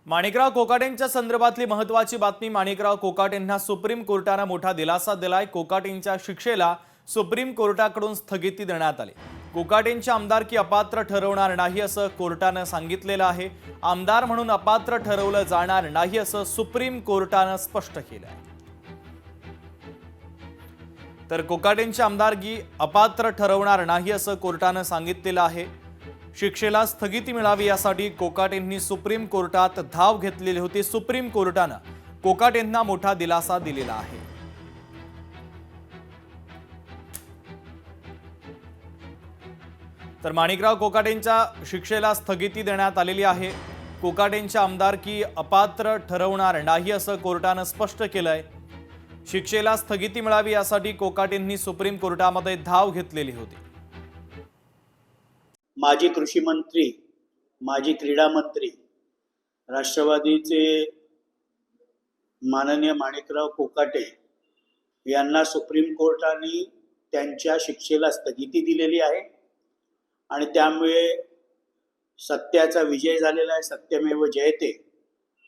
माणिकराव कोकाटेंच्या संदर्भातली महत्त्वाची बातमी। माणिकराव कोकाटेंना सुप्रीम कोर्टाने मोठा दिलासा दिलाय। कोकाटेंच्या शिक्षेला सुप्रीम कोर्टाकडून स्थगिती देण्यात आली। कोकाटेंची आमदारकी अपात्र ठरवणार नाही असं कोर्टाने सांगितलेलं आहे। आमदार म्हणून अपात्र ठरवलं जाणार नाही असं सुप्रीम कोर्टाने स्पष्ट केलं आहे। तर कोकाटेंची आमदारकी अपात्र ठरवणार नाही असं कोर्टाने सांगितलेलं आहे। शिक्षेला स्थगिती मिळावी यासाठी कोकाटेंनी सुप्रीम कोर्टात धाव घेतलेली होती। सुप्रीम कोर्टाने कोकाटेंना मोठा दिलासा दिलेला आहे। तर माणिकराव कोकाटेंच्या शिक्षेला स्थगिती देण्यात आलेली आहे। कोकाटेंची आमदारकी अपात्र ठरवणार नाही असं कोर्टाने स्पष्ट केलंय। शिक्षेला स्थगिती मिळावी यासाठी कोकाटेंनी सुप्रीम कोर्टामध्ये धाव घेतलेली होती। माजी कृषी मंत्री, माजी क्रीडा मंत्री, राष्ट्रवादीचे माननीय माणिकराव कोकाटे यांना सुप्रीम कोर्टाने त्यांच्या शिक्षेला स्थगिती दिलेली आहे आणि त्यामुळे सत्याचा विजय झालेला आहे। सत्यमेव जयते।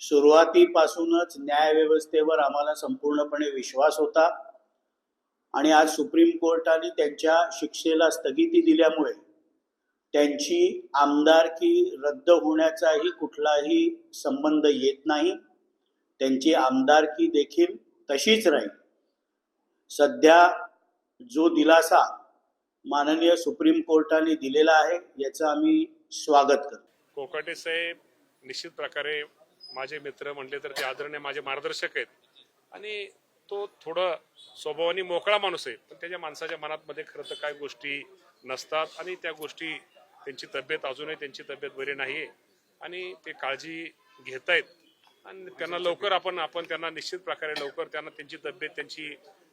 सुरुवातीपासूनच न्यायव्यवस्थेवर आम्हाला संपूर्णपणे विश्वास होता आणि आज सुप्रीम कोर्टाने त्यांच्या शिक्षेला स्थगिती दिल्यामुळे त्यांची आमदारकी रद्द होण्याचाही कुठलाही संबंध येत नाही। त्यांची आमदारकी देखील तशीच राहील। सध्या जो दिलासा माननीय सुप्रीम कोर्टाने दिलेला आहे याचं आम्ही स्वागत करतो। कोकाटे साहेब निश्चित प्रकारे माझे मित्र म्हणले तर ते आदरणीय माझे मार्गदर्शक आहेत आणि तो थोडं स्वभावाने मोकळा माणूस आहे, पण त्याच्या माणसाच्या मनात खरं तर काय गोष्टी नसतात आणि त्या गोष्टी त्यांची तब्येत अजूनही त्यांची तब्येत बरी नाही आणि ते काळजी घेत आहेत आणि त्यांना लवकर आपण त्यांना निश्चित प्रकारे लवकर त्यांना त्यांची तब्येत त्यांची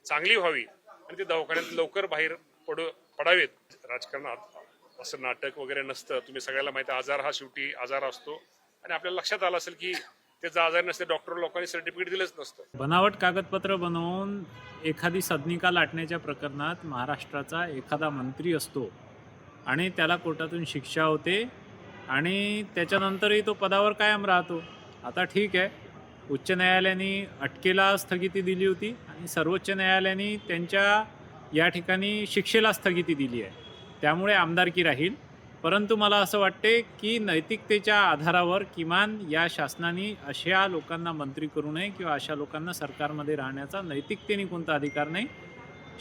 चांगली व्हावी आणि ते दवाखान्यात लवकर बाहेर पडावेत। राजकारणात असं नाटक वगैरे नसतं। तुम्ही सगळ्याला माहिती आहे, आजार हा शेवटी आजार असतो आणि आपल्याला लक्षात आलं असेल की त्याचा आजार नसते, डॉक्टर लोकांनी सर्टिफिकेट दिलंच नसतं। बनावट कागदपत्र बनवून एखादी सदनिका लाटण्याच्या प्रकरणात महाराष्ट्राचा एखादा मंत्री असतो आणि त्याला कोर्टातून शिक्षा होते आणि त्याच्यानंतरही तो पदावर कायम राहतो। आता ठीक आहे, उच्च न्यायालयाने अटकेला स्थगिती दिली होती आणि सर्वोच्च न्यायालयाने त्यांच्या या ठिकाणी शिक्षेला स्थगिती दिली आहे, त्यामुळे आमदारकी राहील। परंतु मला असं वाटते की नैतिकतेच्या आधारावर किमान या शासनाने अशा लोकांना मंत्री करू नये किंवा अशा लोकांना सरकारमध्ये राहण्याचा नैतिकतेने कोणता अधिकार नाही।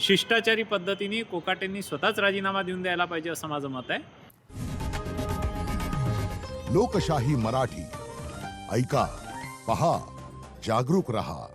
शिष्टाचारी पद्धतीने कोकाटेंनी स्वतःच राजीनामा देऊन द्यायला पाहिजे असं माझं मत आहे। लोकशाही मराठी ऐका, पहा, जागरूक रहा।